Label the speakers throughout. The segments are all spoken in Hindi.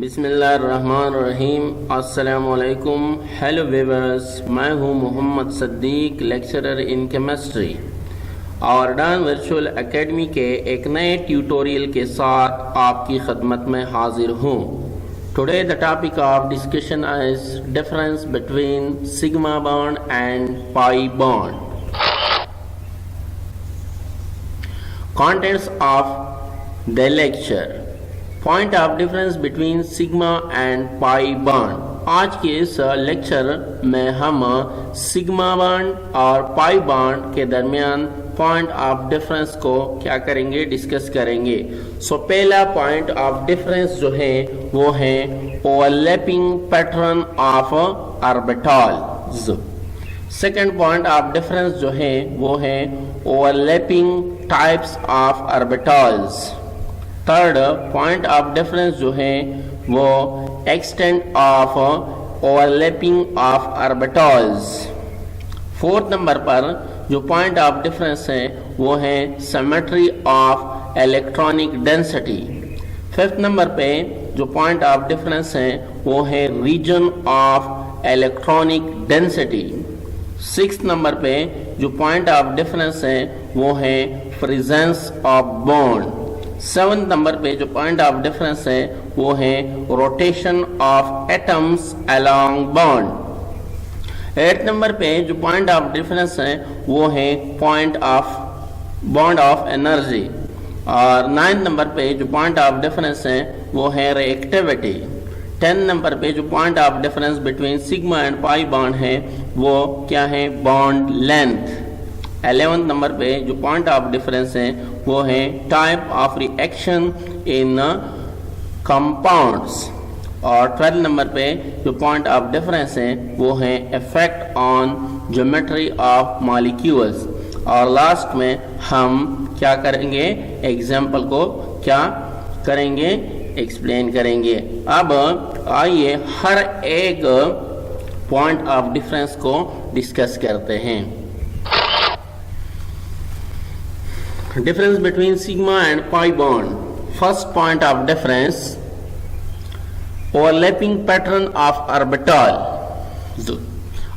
Speaker 1: बिस्मिल्लाहिर्रहमानिर्रहीम। अस्सलामुअलैकुम। हेलो व्यूअर्स, मैं हूं मोहम्मद सद्दीक, लेक्चरर इन केमिस्ट्री और डान वर्चुअल एकेडमी के एक नए ट्यूटोरियल के साथ आपकी खदमत में हाजिर हूं। Today the topic of discussion is difference between sigma bond and pi bond. Contents of the lecture: Point of difference between sigma and pi bond। आज के इस लेक्चर में हम सिग्मा बॉन्ड और पाई बॉन्ड के दरमियान पॉइंट ऑफ डिफरेंस को क्या करेंगे, डिस्कस करेंगे। पहला पॉइंट ऑफ डिफरेंस जो है वो है overlapping pattern of orbitals. Second point of difference जो है वो है overlapping types of orbitals. Third point of difference जो है वो extent of overlapping of orbitals. Fourth number पर जो पॉइंट ऑफ डिफरेंस है वो है symmetry of electronic density. Fifth number पे जो पॉइंट ऑफ डिफरेंस है वो है region of electronic density. Sixth number पे जो पॉइंट ऑफ डिफरेंस है वो है presence of bond. Seventh number पे जो पॉइंट ऑफ डिफरेंस है वो है rotation of atoms along bond. Eighth number पे जो पॉइंट ऑफ डिफरेंस है वो है point of bond of energy. और नाइन्थ नंबर पे जो पॉइंट ऑफ डिफरेंस है वो है रिएक्टिविटी। 10 नंबर पे जो point of difference between sigma and pi bond है वो क्या है, बॉन्ड लेंथ। 11 नंबर पे जो पॉइंट ऑफ डिफरेंस है वो है type of reaction in compounds. और 12 नंबर पे जो पॉइंट ऑफ डिफरेंस है वो है effect on geometry of molecules. और लास्ट में हम क्या करेंगे, एग्जाम्पल को क्या करेंगे, एक्सप्लेन करेंगे। अब आइए हर एक पॉइंट ऑफ डिफरेंस को डिस्कस करते हैं। Difference between sigma and pi bond. First point of difference overlapping pattern of orbital.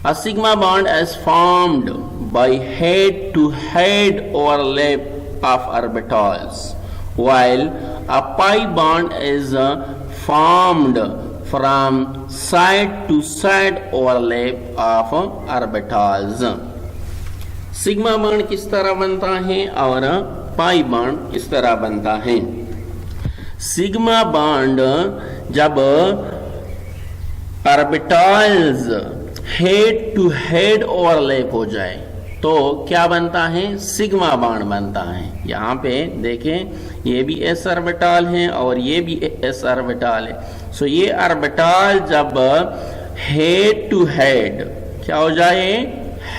Speaker 1: A sigma bond is formed by head-to-head overlap of orbitals, while a pi bond is formed from side-to-side overlap of orbitals। Sigma bond किस तरह बनता है और पाई बॉन्ड किस तरह बनता है। सिग्मा बॉन्ड जब orbitals head to head overlap हो जाए तो क्या बनता है, सिग्मा बॉन्ड बनता है। यहाँ पे देखें, ये भी एस ऑर्बिटल है और ये भी एस ऑर्बिटल है। सो ये ऑर्बिटल जब हेड टू हेड क्या हो जाए,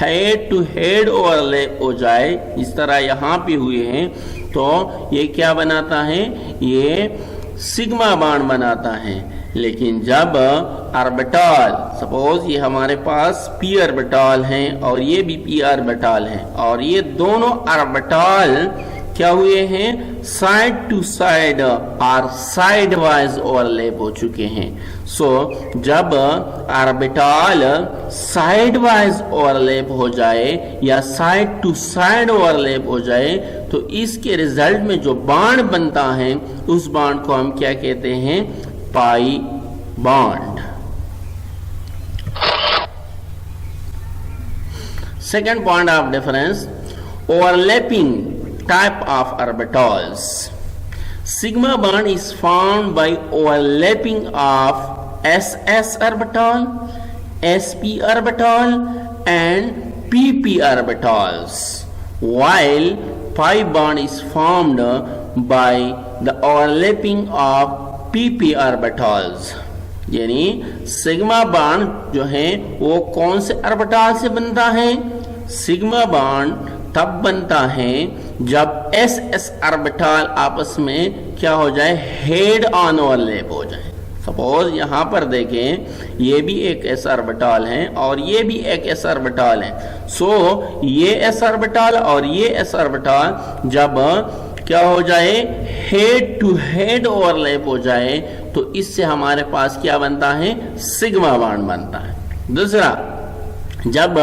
Speaker 1: हेड टू हेड ओवरलैप हो जाए, इस तरह यहाँ पे हुए हैं, तो ये क्या बनाता है, ये सिग्मा बॉन्ड बनाता है। लेकिन जब ऑर्बिटल, सपोज ये हमारे पास पी ऑर्बिटल है और ये भी पी ऑर्बिटल है और ये दोनों ऑर्बिटल क्या हुए हैं, साइड टू साइड और साइड वाइज ओवरलैप हो चुके हैं। सो जब ऑर्बिटल साइड वाइज ओवरलैप हो जाए या साइड टू साइड ओवरलैप हो जाए तो इसके रिजल्ट में जो बॉन्ड बनता है उस बॉन्ड को हम क्या कहते हैं, pi bond. Second point of difference overlapping type of orbitals। Sigma bond is formed by overlapping of SS orbital, SP orbital and PP orbitals, while pi bond is formed by the overlapping of PP orbitals। यानी सिग्मा बॉन्ड जो है वो कौन से ऑर्बिटल से बनता है, सिग्मा बॉन्ड तब बनता है जब एस एस ऑर्बिटल आपस में क्या हो जाए, हेड ऑन ओवरलैप हो जाए। सपोज यहाँ पर देखें, ये भी एक एस ऑर्बिटल है और ये भी एक एस ऑर्बिटल है। सो ये एस ऑर्बिटल और ये एस ऑर्बिटल जब क्या हो जाए, हेड टू हेड ओवरलैप हो जाए तो इससे हमारे पास क्या बनता है, सिग्मा बॉन्ड बनता है। दूसरा, जब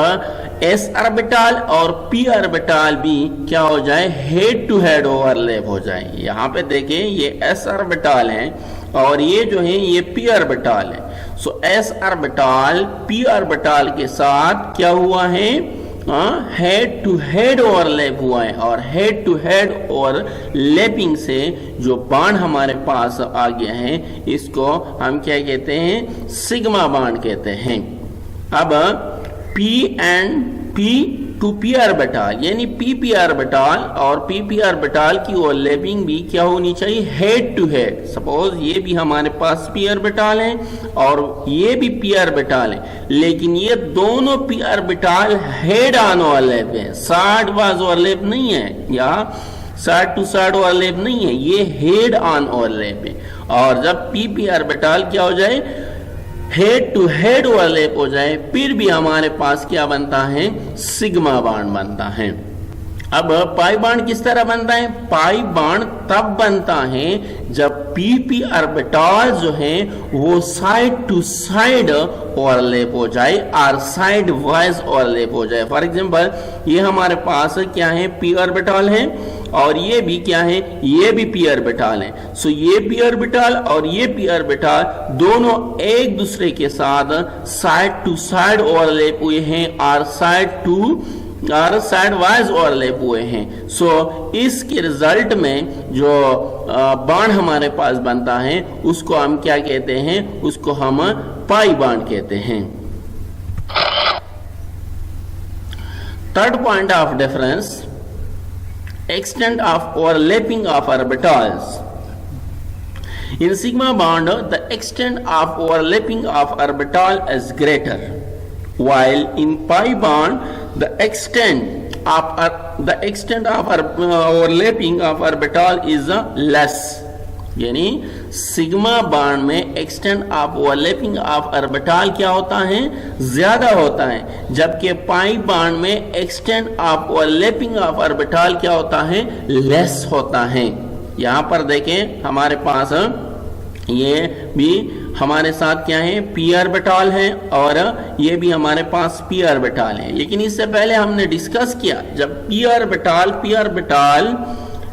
Speaker 1: s ऑर्बिटल और p ऑर्बिटल भी क्या हो जाए, हेड टू हेड ओवरलैप हो जाए। यहाँ पे देखें ये s ऑर्बिटल है और ये जो है ये p ऑर्बिटल है। सो s ऑर्बिटल p ऑर्बिटल के साथ क्या हुआ है, हेड टू हेड ओवरलैप हुआ है और हेड टू हेड ओवरलैपिंग से जो बॉन्ड हमारे पास आ गया है इसको हम क्या कहते हैं, सिग्मा बॉन्ड कहते हैं। अब p and p to p orbital यानी p ऑर्बिटल और p ऑर्बिटल की ओवरलैपिंग भी क्या होनी चाहिए, हेड टू हेड। सपोज ये भी हमारे पास p ऑर्बिटल है और ये भी p ऑर्बिटल है, लेकिन ये दोनों p orbital head on overlap है, साइड वाइज ओवरलैप नहीं है या साइड टू साइड ओवरलैप नहीं है, ये हेड ऑन ओवरलैप है। और जब p ऑर्बिटल क्या हो जाए, हेड टू हेड ओवरलैप हो जाए, फिर भी हमारे पास क्या बनता है, सिग्मा बॉन्ड बनता है। अब पाई बॉन्ड किस तरह बनता है, पाई बॉन्ड तब बनता है जब p ऑर्बिटल जो है वो साइड टू साइड ओवरलैप हो जाए और साइड वाइज ओवरलैप हो जाए। फॉर एग्जांपल ये हमारे पास क्या है, p ऑर्बिटल है और ये भी क्या है, ये भी p ऑर्बिटल है। सो ये p ऑर्बिटल और ये p ऑर्बिटल दोनों एक दूसरे के साथ साइड टू साइड ओवरलैप हुए हैं और साइड वाइज ओवरलैप हुए हैं। सो इसके रिजल्ट में जो बॉन्ड हमारे पास बनता है उसको हम क्या कहते हैं, उसको हम पाई बॉन्ड कहते हैं। Third point of difference, extent of overlapping of orbitals. In sigma bond, the extent of overlapping of orbital is greater, while in pi bond, the extent of overlapping of orbital is less. यानी सिग्मा बॉन्ड में extent of overlapping of orbital क्या होता है, ज्यादा होता है, जबकि पाई बॉन्ड में extent of overlapping of orbital क्या होता है, लेस होता है। यहाँ पर देखें हमारे पास ये भी हमारे साथ क्या है, p ऑर्बिटल है और ये भी हमारे पास p ऑर्बिटल है। लेकिन इससे पहले हमने डिस्कस किया जब p orbital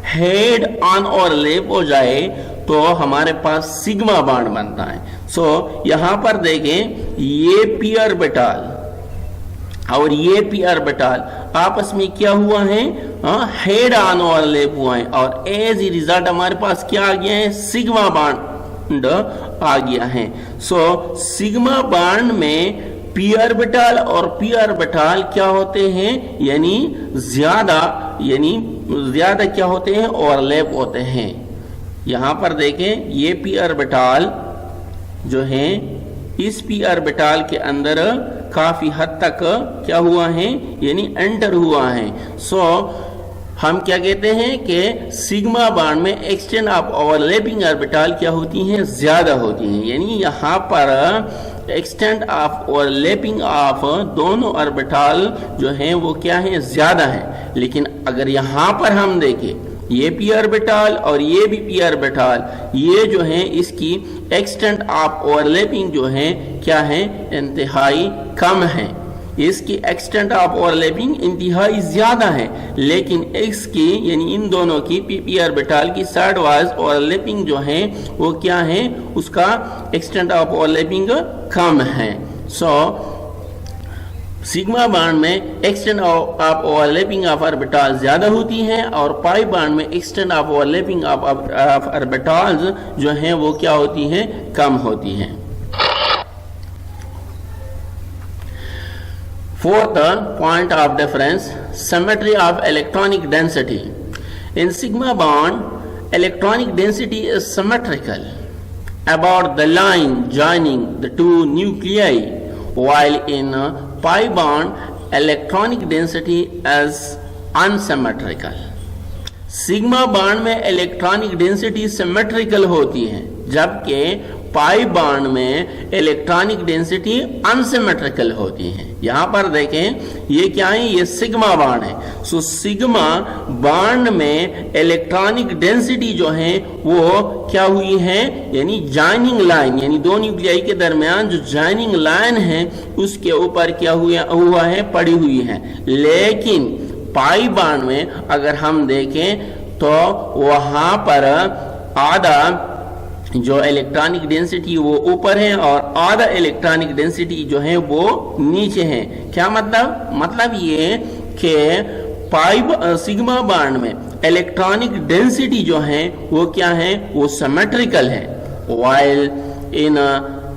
Speaker 1: head on overlap हो जाए तो हमारे पास सिग्मा बॉन्ड बनता है। सो यहां पर देखें ये p ऑर्बिटल और ये p ऑर्बिटल आपस में क्या हुआ है, हेड ऑन ओवरलैप हुआ है और एज ए रिजल्ट हमारे पास क्या आ गया है, सिग्मा बॉन्ड आ गया है। सो सिग्मा बॉन्ड में p ऑर्बिटल और p ऑर्बिटल क्या होते हैं, यानी ज्यादा क्या होते हैं, ओवरलैप होते हैं। यहां पर देखें ये p ऑर्बिटल जो है इस p ऑर्बिटल के अंदर काफी हद तक क्या हुआ है, यानी एंटर हुआ है। सो हम क्या कहते हैं कि सिग्मा बॉन्ड में एक्सटेंट ऑफ ओवरलैपिंग ऑर्बिटल क्या होती हैं, ज्यादा होती हैं। यानी यहाँ पर एक्सटेंट ऑफ ओवरलैपिंग ऑफ दोनों ऑर्बिटल जो हैं वो क्या है, ज्यादा है। लेकिन अगर यहाँ पर हम देखें ये p ऑर्बिटल और ये भी p ऑर्बिटल, ये जो है इसकी एक्सटेंट ऑफ ओवरलैपिंग जो है क्या है, इंतहाई कम है। इसकी एक्सटेंट ऑफ ओवरलैपिंग इंतहाई ज्यादा है, लेकिन इसकी यानी इन दोनों की p ऑर्बिटल की साइड वाइज ओवरलैपिंग जो है वो क्या है, उसका एक्सटेंट ऑफ ओवरलैपिंग कम है। सो सिग्मा बॉन्ड में extent of overlapping of orbital ज्यादा होती है और पाई बॉन्ड में extent of overlapping of orbitals जो हैं वो क्या होती हैं, कम होती हैं। Fourth point of difference, symmetry of electronic density. In sigma bond, electronic density is symmetrical about the line joining the two nuclei, while in pi bond, electronic density is unsymmetrical. Sigma bond में इलेक्ट्रॉनिक डेंसिटी सिमेट्रिकल होती है, जबकि पाई बॉन्ड में इलेक्ट्रॉनिक डेंसिटी अनसिमेट्रिकल होती है। यहां पर देखें ये क्या है, ये सिग्मा बॉन्ड है। सो सिग्मा बॉन्ड में इलेक्ट्रॉनिक डेंसिटी जो है वो क्या हुई है, यानी जॉइनिंग लाइन, यानी दो न्यूक्लियाई के दरमियान जो जॉइनिंग लाइन है उसके ऊपर क्या हुआ है, पड़ी हुई है। लेकिन पाई बॉन्ड में अगर हम देखें तो वहां पर आधा जो इलेक्ट्रॉनिक डेंसिटी वो ऊपर है और आधा इलेक्ट्रॉनिक डेंसिटी जो है वो नीचे है। क्या मतलब ये कि सिग्मा बॉन्ड में इलेक्ट्रॉनिक डेंसिटी जो है वो क्या है, वो सिमेट्रिकल है, while in a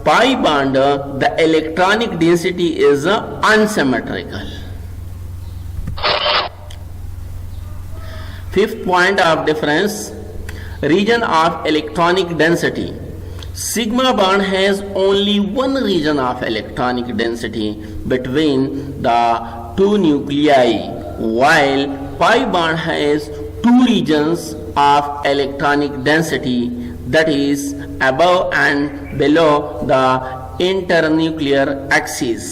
Speaker 1: pi bond the electronic density is unsymmetrical. Fifth point of difference, region of electronic density. Sigma bond has only one region of electronic density between the two nuclei, while pi bond has two regions of electronic density, that is above and below the internuclear axis.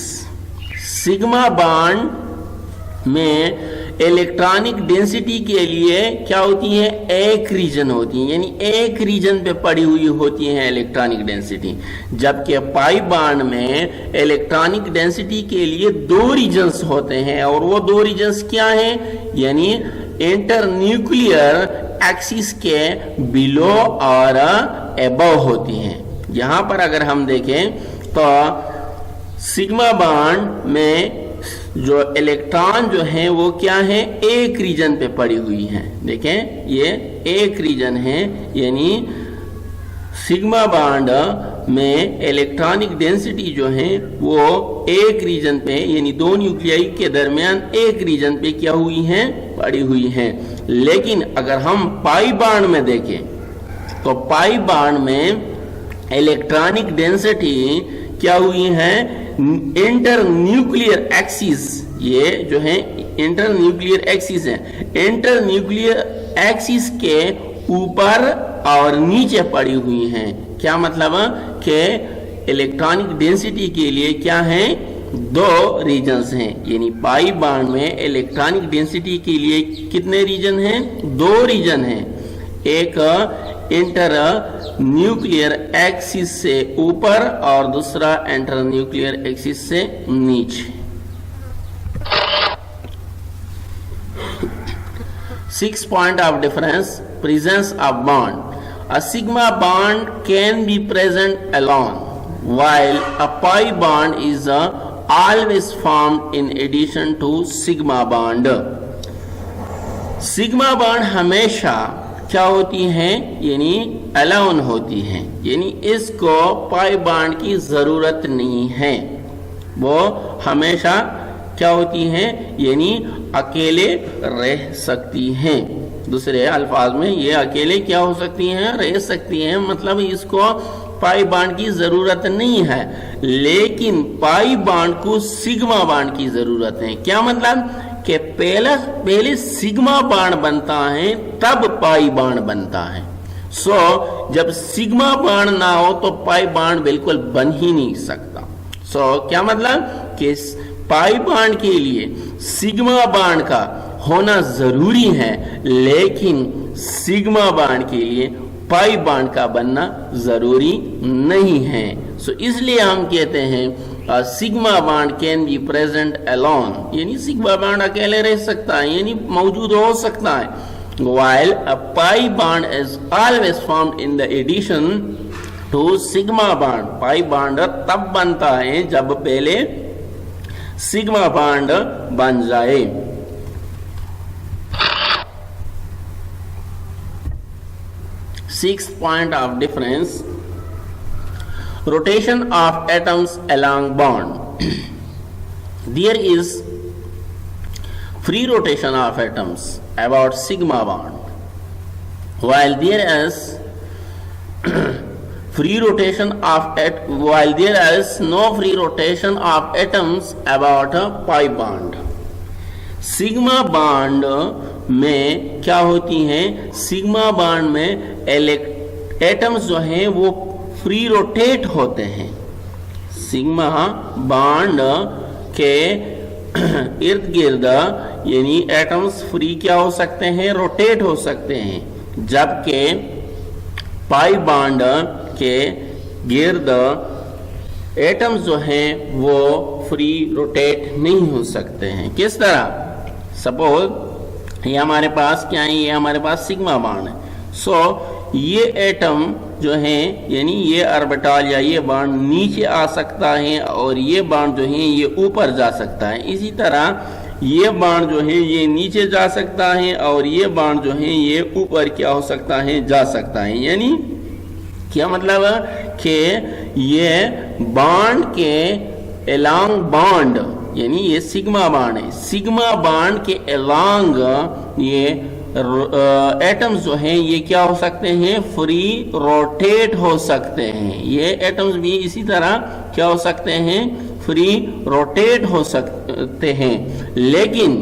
Speaker 1: Sigma bond में इलेक्ट्रॉनिक डेंसिटी के लिए क्या होती है, एक रीजन होती है, यानी एक रीजन पे पड़ी हुई होती है इलेक्ट्रॉनिक डेंसिटी, जबकि पाई बॉन्ड में इलेक्ट्रॉनिक डेंसिटी के लिए दो रीजन्स होते हैं और वो दो रीजन्स क्या हैं, यानी इंटरन्यूक्लियर एक्सिस के बिलो और एबव होती हैं। यहां पर अगर हम देखें तो सिग्मा बॉन्ड में जो इलेक्ट्रॉन जो है वो क्या है, एक रीजन पे पड़ी हुई है। देखें ये एक रीजन है, यानी सिग्मा बॉन्ड में इलेक्ट्रॉनिक डेंसिटी जो है वो एक रीजन पे, यानी दो न्यूक्लियाई के दरमियान एक रीजन पे क्या हुई है, पड़ी हुई है। लेकिन अगर हम पाई बॉन्ड में देखें तो पाई बॉन्ड में इलेक्ट्रॉनिक डेंसिटी क्या हुई है, इंटरन्यूक्लियर एक्सिस, ये जो है इंटरन्यूक्लियर एक्सिस है, इंटरन्यूक्लियर एक्सिस के ऊपर और नीचे पड़ी हुई हैं। क्या मतलब कि इलेक्ट्रॉनिक डेंसिटी के लिए क्या है, दो रीजन्स हैं, यानी पाई बॉन्ड में इलेक्ट्रॉनिक डेंसिटी के लिए कितने रीजन हैं, दो रीजन हैं, एक इंटर न्यूक्लियर एक्सिस से ऊपर और दूसरा इंटर न्यूक्लियर एक्सिस से नीचे। Sixth point of difference, presence of bond. A sigma bond can be present alone, while a pi bond is always formed in addition to sigma bond. Sigma bond हमेशा क्या होती हैं, यानी अलोन होती हैं, यानी इसको पाई बॉन्ड की जरूरत नहीं है, वो हमेशा क्या होती हैं, यानी अकेले रह सकती हैं। दूसरे अल्फाज में ये अकेले क्या हो सकती हैं, रह सकती हैं, मतलब इसको पाई बॉन्ड की जरूरत नहीं है। लेकिन पाई बॉन्ड को सिग्मा बॉन्ड की जरूरत है। क्या मतलब कि पहले सिग्मा बॉन्ड बनता है तब पाई बॉन्ड बनता है। जब सिग्मा बॉन्ड ना हो तो पाई बॉन्ड बिल्कुल बन ही नहीं सकता। क्या मतलब कि पाई बॉन्ड के लिए सिग्मा बॉन्ड का होना जरूरी है, लेकिन सिग्मा बॉन्ड के लिए पाई बॉन्ड का बनना जरूरी नहीं है। इसलिए हम कहते हैं sigma bond can be present alone, यानी सिग्मा बॉन्ड अकेले रह सकता है, यानी मौजूद हो सकता है, while a pi bond is always formed in the addition to sigma bond. Pi bond तब बनता है जब पहले सिग्मा बॉन्ड बन जाए। Sixth point of difference, rotation of atoms along bond. There is free rotation of atoms about sigma bond, while there is no free rotation of atoms about a pi bond. Sigma bond में क्या होती हैं, सिग्मा बॉन्ड में एटम्स जो हैं वो फ्री रोटेट होते हैं। सिग्मा बॉन्ड के इर्द गिर्द यानी एटम्स फ्री क्या हो सकते हैं, रोटेट हो सकते हैं, जबकि पाई बॉन्ड के गिर्द एटम्स जो हैं वो फ्री रोटेट नहीं हो सकते हैं। किस तरह? सपोज ये हमारे पास क्या है, ये हमारे पास सिग्मा बॉन्ड है। सो ये एटम जो है यानी ये ऑर्बिटल या ये बॉन्ड नीचे आ सकता है और ये बॉन्ड जो है ये ऊपर जा सकता है। इसी तरह ये बॉन्ड जो है ये नीचे जा सकता है और ये बॉन्ड जो है ये ऊपर क्या हो सकता है, जा सकता है। यानी क्या मतलब है कि ये बॉन्ड के एलॉन्ग बॉन्ड यानी ये सिग्मा बॉन्ड है, सिग्मा बॉन्ड के एलॉन्ग ये एटम्स जो हैं ये क्या हो सकते हैं, फ्री रोटेट हो सकते हैं। ये एटम्स भी इसी तरह क्या हो सकते हैं, फ्री रोटेट हो सकते हैं। लेकिन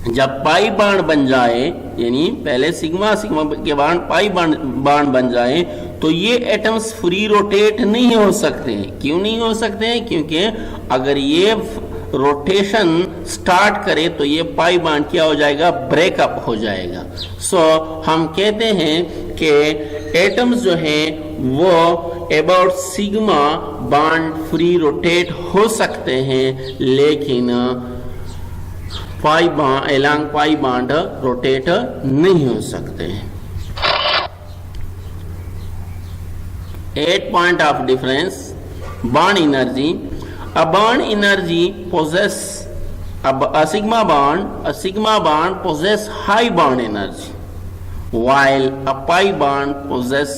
Speaker 1: जब पाई बॉन्ड बन जाए यानी पहले सिग्मा के बॉन्ड पाई बॉन्ड बन जाए तो ये एटम्स फ्री रोटेट नहीं हो सकते हैं। क्यों नहीं हो सकते हैं? क्योंकि अगर ये रोटेशन स्टार्ट करे तो ये पाई बॉन्ड क्या हो जाएगा, ब्रेकअप हो जाएगा। सो हम कहते हैं कि एटम्स जो हैं वो about sigma bond free rotate हो सकते हैं, लेकिन pi bond along pi bond rotate नहीं हो सकते हैं। 8 point of difference, bond energy. A bond energy possess a sigma bond possess high bond energy, while a pi bond possess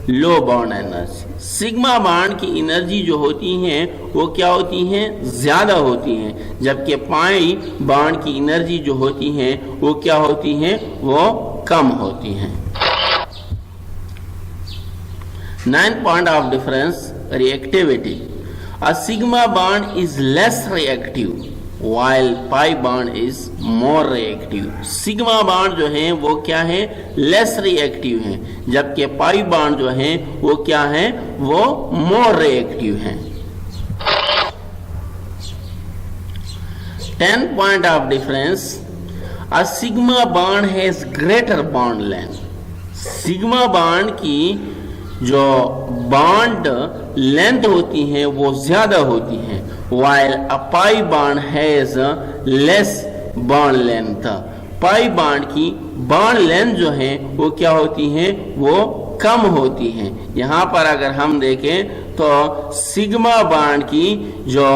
Speaker 1: low bond energy. Sigma bond की एनर्जी जो होती हैं वो क्या होती हैं, ज्यादा होती हैं, जबकि पाई बॉन्ड की एनर्जी जो होती हैं वो क्या होती हैं, वो कम होती हैं। 9 point of difference, reactivity. A sigma bond is less reactive while pi bond is more reactive. Sigma bond जो है वो क्या है, लेस रिएक्टिव है, जबकि पाई बॉन्ड जो है वो क्या है, वो मोर रिएक्टिव है। 10 point of difference. A sigma bond has greater bond length. Sigma bond की जो बॉन्ड लेंथ होती है वो ज्यादा होती है, while a pi bond has less bond length. Pi bond की बॉन्ड लेंथ जो है वो क्या होती है, वो कम होती है। यहाँ पर अगर हम देखें तो सिग्मा बॉन्ड की जो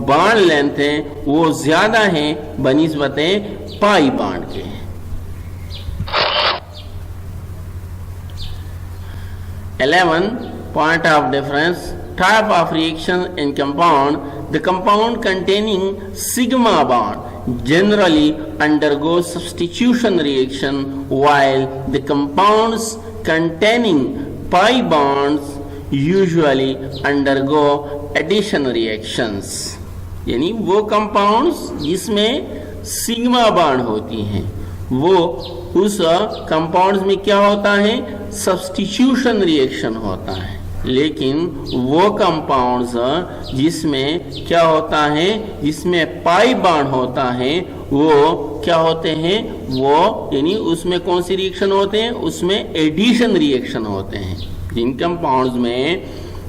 Speaker 1: बॉन्ड लेंथ है वो ज्यादा है बनिस्बते पाई बॉन्ड के। Eleven point of difference, type of reaction in compound. The compound containing sigma bond generally undergoes substitution reaction, while the compounds containing pi bonds usually undergo addition reactions. यानी वो compounds जिसमें सिग्मा बॉन्ड होती हैं वो उस कंपाउंड्स में क्या होता है, सब्स्टिट्यूशन रिएक्शन होता है। लेकिन वो कंपाउंड्स जिसमें क्या होता है, जिसमें पाई बॉन्ड होता है वो क्या होते हैं, वो यानी उसमें कौन सी रिएक्शन होते हैं, उसमें एडिशन रिएक्शन होते हैं। जिन कंपाउंड्स में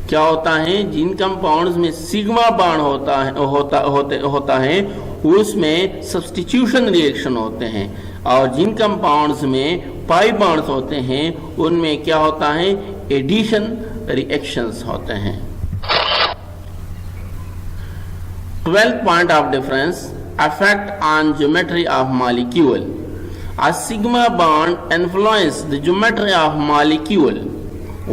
Speaker 1: क्या होता है, जिन कंपाउंड्स में सिग्मा बॉन्ड होता है उसमें सब्स्टिट्यूशन रिएक्शन होते हैं, और जिन कंपाउंड्स में पाई बॉन्ड्स होते हैं उनमें क्या होता है, एडिशन रिएक्शंस होते हैं। 12th point of difference, effect on geometry of molecule. A sigma bond influences the geometry of molecule,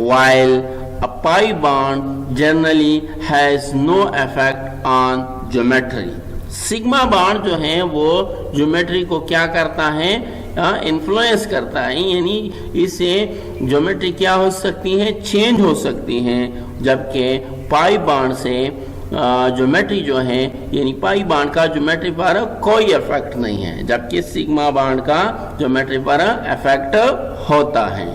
Speaker 1: while a pi bond generally has no effect on geometry. Sigma bond जो है वो ज्योमेट्री को क्या करता है, इन्फ्लुएंस करता है, यानी इससे ज्योमेट्री क्या हो सकती है, चेंज हो सकती है, जबकि पाई बॉन्ड से ज्योमेट्री जो है यानी पाई बॉन्ड का ज्योमेट्री पर कोई इफेक्ट नहीं है, जबकि सिग्मा बॉन्ड का ज्योमेट्री पर इफेक्ट होता है।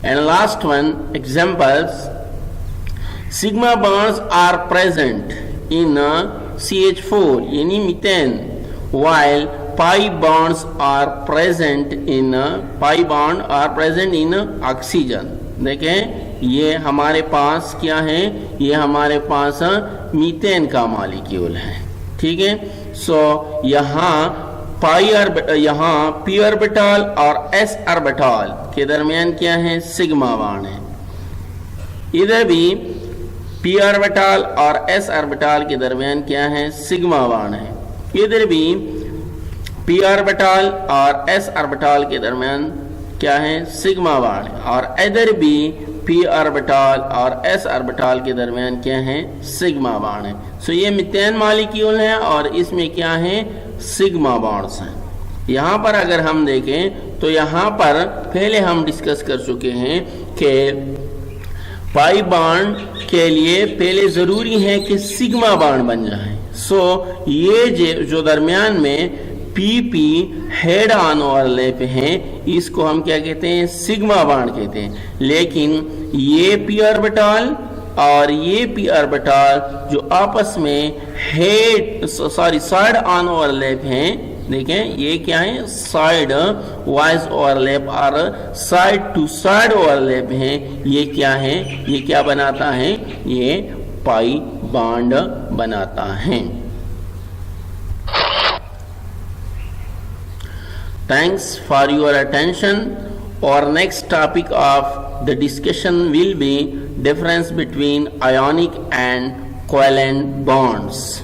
Speaker 1: And last one, examples. Sigma bonds are present in CH4, यानी methane, while pi bonds are present in oxygen. देखें, ये हमारे पास क्या है, ये हमारे पास मीथेन का मॉलिक्यूल है, ठीक है. सो यहाँ p ऑर्बिटल और s ऑर्बिटल के दरमियान क्या है, सिग्मा बॉन्ड है. इधर भी p ऑर्बिटल और s ऑर्बिटल के दरमियान क्या है, सिग्मा बॉन्ड है. इधर भी p ऑर्बिटल और s ऑर्बिटल के दरमियान क्या है, सिग्मा बॉन्ड है. और इधर भी p ऑर्बिटल और s ऑर्बिटल के दरमियान क्या है, सिग्मा बॉन्ड है. सो ये मीथेन मॉलिक्यूल है और इसमें क्या है, सिग्मा बॉन्ड्स हैं. यहाँ पर अगर हम देखें तो यहाँ पर पहले हम डिस्कस कर चुके हैं कि पाई बॉन्ड के लिए पहले जरूरी है कि सिग्मा बॉन्ड बन जाए. सो ये जो दरमियान में PP हेड ऑन ओवरलैप है, इसको हम क्या कहते हैं, सिग्मा बॉन्ड कहते हैं. लेकिन ये p ऑर्बिटल और ये p ऑर्बिटल जो आपस में साइड ऑन ओवरलैप हैं, देखें ये क्या है, साइड वाइज ओवरलैप और साइड टू साइड ओवरलैप है. ये क्या है, ये क्या बनाता है, ये पाई बॉन्ड बनाता है. Thanks for your attention. Our next topic of the discussion will be difference between ionic and covalent bonds.